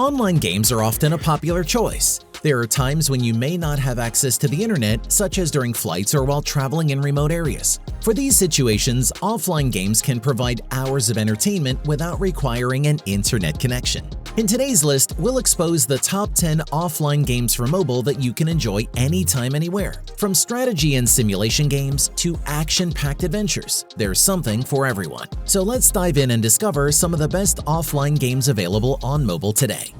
Online games are often a popular choice. There are times when you may not have access to the internet, such as during flights or while traveling in remote areas. For these situations, offline games can provide hours of entertainment without requiring an internet connection. In today's list, we'll expose the top 10 offline games for mobile that you can enjoy anytime, anywhere. From strategy and simulation games to action-packed adventures, there's something for everyone. So let's dive in and discover some of the best offline games available on mobile today.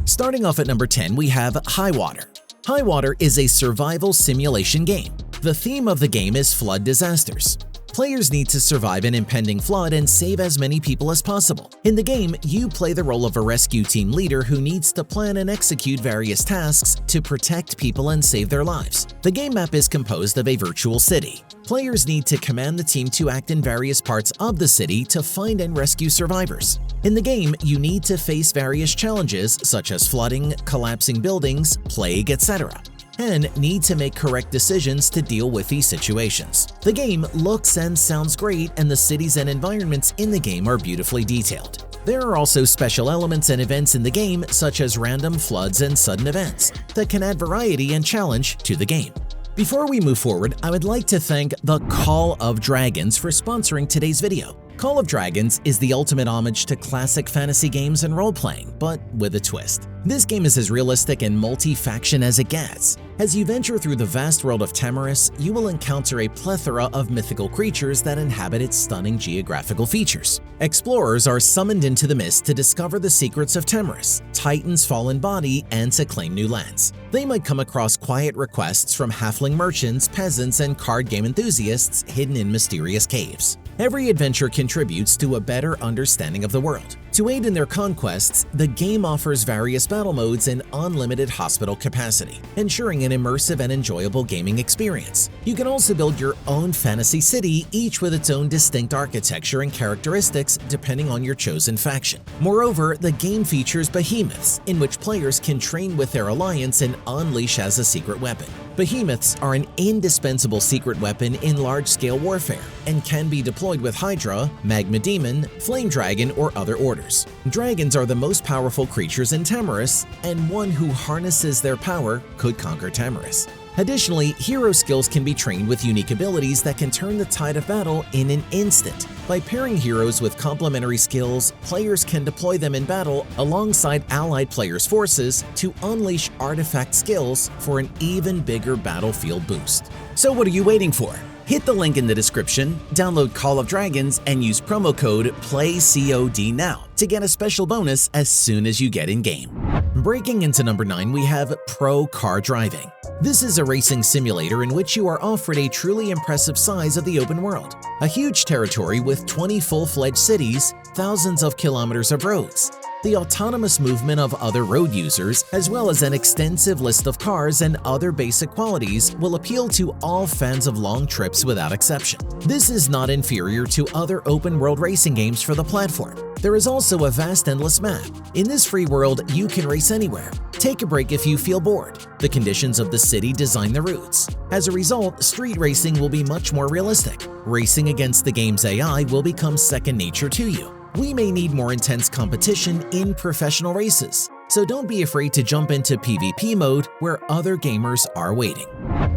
Starting off at number 10, we have Highwater. Highwater is a survival simulation game. The theme of the game is flood disasters. Players need to survive an impending flood and save as many people as possible. In the game, you play the role of a rescue team leader who needs to plan and execute various tasks to protect people and save their lives. The game map is composed of a virtual city. Players need to command the team to act in various parts of the city to find and rescue survivors. In the game, you need to face various challenges such as flooding, collapsing buildings, plague, etc., and need to make correct decisions to deal with these situations. The game looks and sounds great, and the cities and environments in the game are beautifully detailed. There are also special elements and events in the game, such as random floods and sudden events, that can add variety and challenge to the game. Before we move forward, I would like to thank the Call of Dragons for sponsoring today's video. Call of Dragons is the ultimate homage to classic fantasy games and role-playing, but with a twist. This game is as realistic and multi-faction as it gets. As you venture through the vast world of Tamariss, you will encounter a plethora of mythical creatures that inhabit its stunning geographical features. Explorers are summoned into the mist to discover the secrets of Tamariss, Titan's fallen body, and to claim new lands. They might come across quiet requests from halfling merchants, peasants, and card game enthusiasts hidden in mysterious caves. Every adventure contributes to a better understanding of the world. To aid in their conquests, the game offers various battle modes and unlimited hospital capacity, ensuring an immersive and enjoyable gaming experience. You can also build your own fantasy city, each with its own distinct architecture and characteristics depending on your chosen faction. Moreover, the game features behemoths, in which players can train with their alliance and unleash as a secret weapon. Behemoths are an indispensable secret weapon in large-scale warfare and can be deployed with Hydra, Magma Demon, Flame Dragon, or other orders. Dragons are the most powerful creatures in Tamariss, and one who harnesses their power could conquer Tamariss. Additionally, hero skills can be trained with unique abilities that can turn the tide of battle in an instant. By pairing heroes with complementary skills, players can deploy them in battle alongside allied players' forces to unleash artifact skills for an even bigger battlefield boost. So what are you waiting for? Hit the link in the description, download Call of Dragons, and use promo code PLAYCOD now to get a special bonus as soon as you get in-game. Breaking into number 9, we have Pro Car Driving. This is a racing simulator in which you are offered a truly impressive size of the open world. A huge territory with 20 full-fledged cities, thousands of kilometers of roads, the autonomous movement of other road users, as well as an extensive list of cars and other basic qualities will appeal to all fans of long trips without exception. This is not inferior to other open-world racing games for the platform. There is also a vast endless map. In this free world, you can race anywhere. Take a break if you feel bored. The conditions of the city design the routes. As a result, street racing will be much more realistic. Racing against the game's AI will become second nature to you. We may need more intense competition in professional races, so don't be afraid to jump into PvP mode where other gamers are waiting.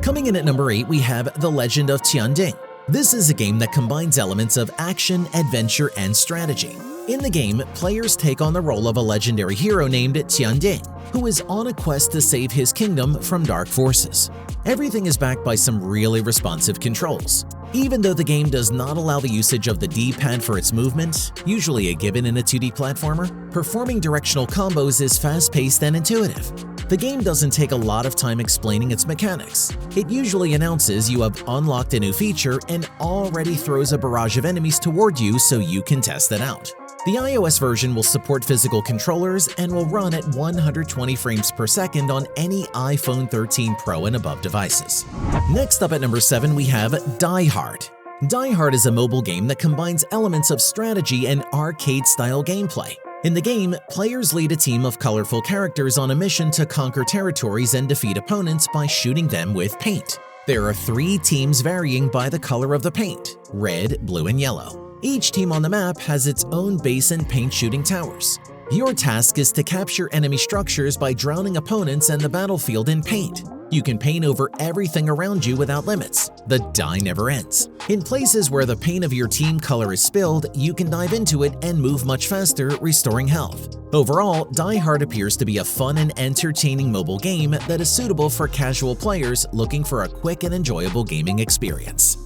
Coming in at number 8, we have The Legend of Tianding. This is a game that combines elements of action, adventure, and strategy. In the game, players take on the role of a legendary hero named Tianding, who is on a quest to save his kingdom from dark forces. Everything is backed by some really responsive controls. Even though the game does not allow the usage of the D-pad for its movement, usually a given in a 2D platformer, performing directional combos is fast-paced and intuitive. The game doesn't take a lot of time explaining its mechanics. It usually announces you have unlocked a new feature and already throws a barrage of enemies toward you so you can test it out. The iOS version will support physical controllers and will run at 120 frames per second on any iPhone 13 Pro and above devices. Next up at number 7, we have Die Hard. Die Hard is a mobile game that combines elements of strategy and arcade-style gameplay. In the game, players lead a team of colorful characters on a mission to conquer territories and defeat opponents by shooting them with paint. There are 3 teams varying by the color of the paint: red, blue, and yellow. Each team on the map has its own base and paint shooting towers. Your task is to capture enemy structures by drowning opponents and the battlefield in paint. You can paint over everything around you without limits. The dye never ends. In places where the paint of your team color is spilled, you can dive into it and move much faster, restoring health. Overall, Die Hard appears to be a fun and entertaining mobile game that is suitable for casual players looking for a quick and enjoyable gaming experience.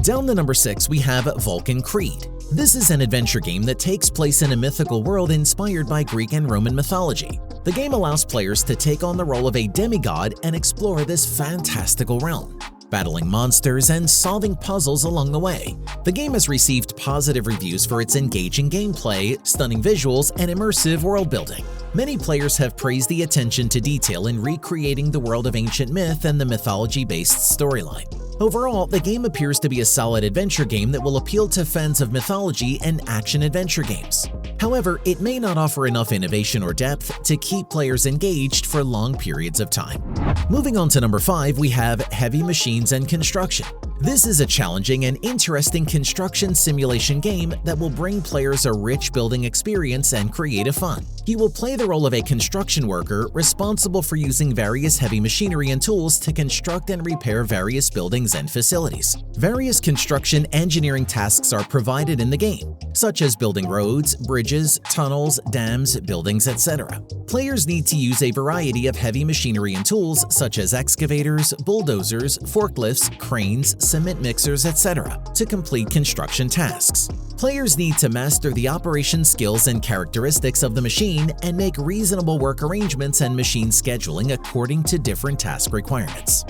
Down to number 6, we have Vulcan Creed. This is an adventure game that takes place in a mythical world inspired by Greek and Roman mythology. The game allows players to take on the role of a demigod and explore this fantastical realm, battling monsters and solving puzzles along the way. The game has received positive reviews for its engaging gameplay, stunning visuals, and immersive world building. Many players have praised the attention to detail in recreating the world of ancient myth and the mythology-based storyline. Overall, the game appears to be a solid adventure game that will appeal to fans of mythology and action-adventure games. However, it may not offer enough innovation or depth to keep players engaged for long periods of time. Moving on to number 5, we have Heavy Machines and Construction. This is a challenging and interesting construction simulation game that will bring players a rich building experience and creative fun. You will play the role of a construction worker responsible for using various heavy machinery and tools to construct and repair various buildings and facilities. Various construction engineering tasks are provided in the game, such as building roads, bridges, tunnels, dams, buildings, etc. Players need to use a variety of heavy machinery and tools such as excavators, bulldozers, forklifts, cranes, cement mixers, etc. to complete construction tasks. Players need to master the operation skills and characteristics of the machine and make reasonable work arrangements and machine scheduling according to different task requirements.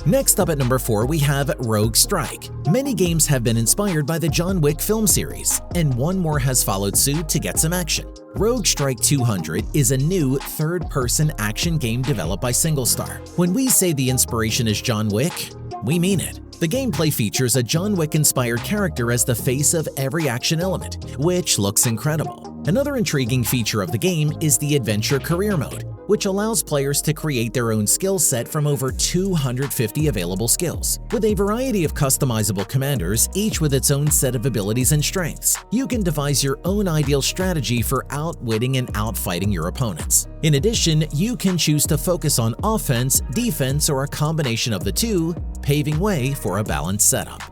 Next up at number 4, we have Rogue Strike. Many games have been inspired by the John Wick film series, and one more has followed suit to get some action. Rogue Strike 200 is a new third-person action game developed by SingleStar. When we say the inspiration is John Wick, we mean it. The gameplay features a John Wick-inspired character as the face of every action element, which looks incredible. Another intriguing feature of the game is the Adventure Career Mode, which allows players to create their own skill set from over 250 available skills. With a variety of customizable commanders, each with its own set of abilities and strengths, you can devise your own ideal strategy for outwitting and outfighting your opponents. In addition, you can choose to focus on offense, defense, or a combination of the two, paving way for a balanced setup.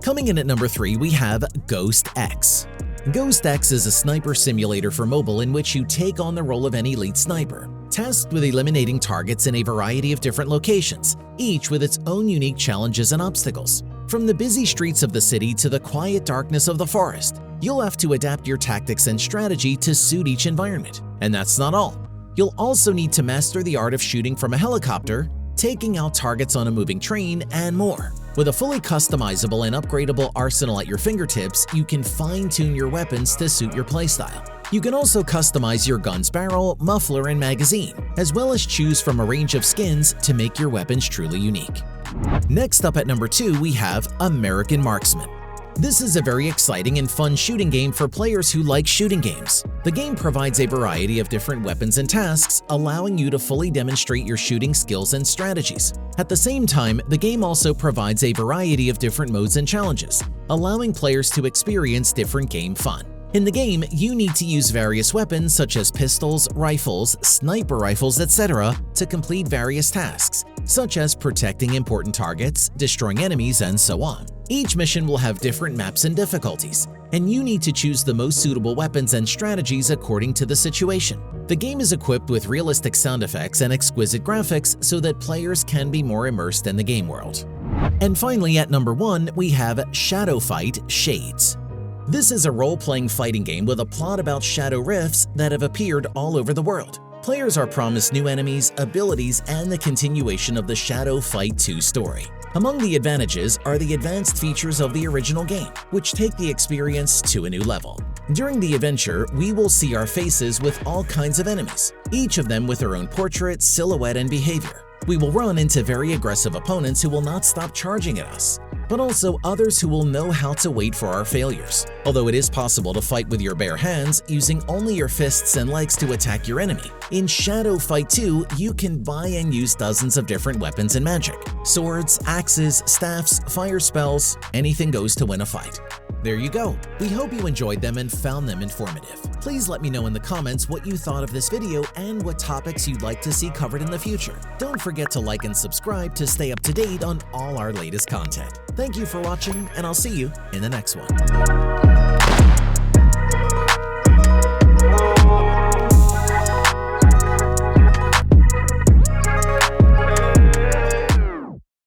Coming in at number 3, we have GhostX. GhostX is a sniper simulator for mobile in which you take on the role of an elite sniper, tasked with eliminating targets in a variety of different locations, each with its own unique challenges and obstacles. From the busy streets of the city to the quiet darkness of the forest, you'll have to adapt your tactics and strategy to suit each environment. And that's not all. You'll also need to master the art of shooting from a helicopter, taking out targets on a moving train, and more. With a fully customizable and upgradable arsenal at your fingertips, you can fine-tune your weapons to suit your playstyle. You can also customize your gun's barrel, muffler, and magazine, as well as choose from a range of skins to make your weapons truly unique. Next up at number 2, we have American Marksman. This is a very exciting and fun shooting game for players who like shooting games. The game provides a variety of different weapons and tasks, allowing you to fully demonstrate your shooting skills and strategies. At the same time, the game also provides a variety of different modes and challenges, allowing players to experience different game fun. In the game, you need to use various weapons such as pistols, rifles, sniper rifles, etc. to complete various tasks, such as protecting important targets, destroying enemies, and so on. Each mission will have different maps and difficulties, and you need to choose the most suitable weapons and strategies according to the situation. The game is equipped with realistic sound effects and exquisite graphics so that players can be more immersed in the game world. And finally, at number 1, we have Shadow Fight Shades. This is a role-playing fighting game with a plot about shadow rifts that have appeared all over the world. Players are promised new enemies, abilities, and the continuation of the Shadow Fight 2 story. Among the advantages are the advanced features of the original game, which take the experience to a new level. During the adventure, we will see our faces with all kinds of enemies, each of them with their own portrait, silhouette, and behavior. We will run into very aggressive opponents who will not stop charging at us. but also others who will know how to wait for our failures. Although it is possible to fight with your bare hands, using only your fists and legs to attack your enemy, in Shadow Fight 2, you can buy and use dozens of different weapons and magic. Swords, axes, staffs, fire spells, anything goes to win a fight. There you go. We hope you enjoyed them and found them informative. Please let me know in the comments what you thought of this video and what topics you'd like to see covered in the future. Don't forget to like and subscribe to stay up to date on all our latest content. Thank you for watching, and I'll see you in the next one.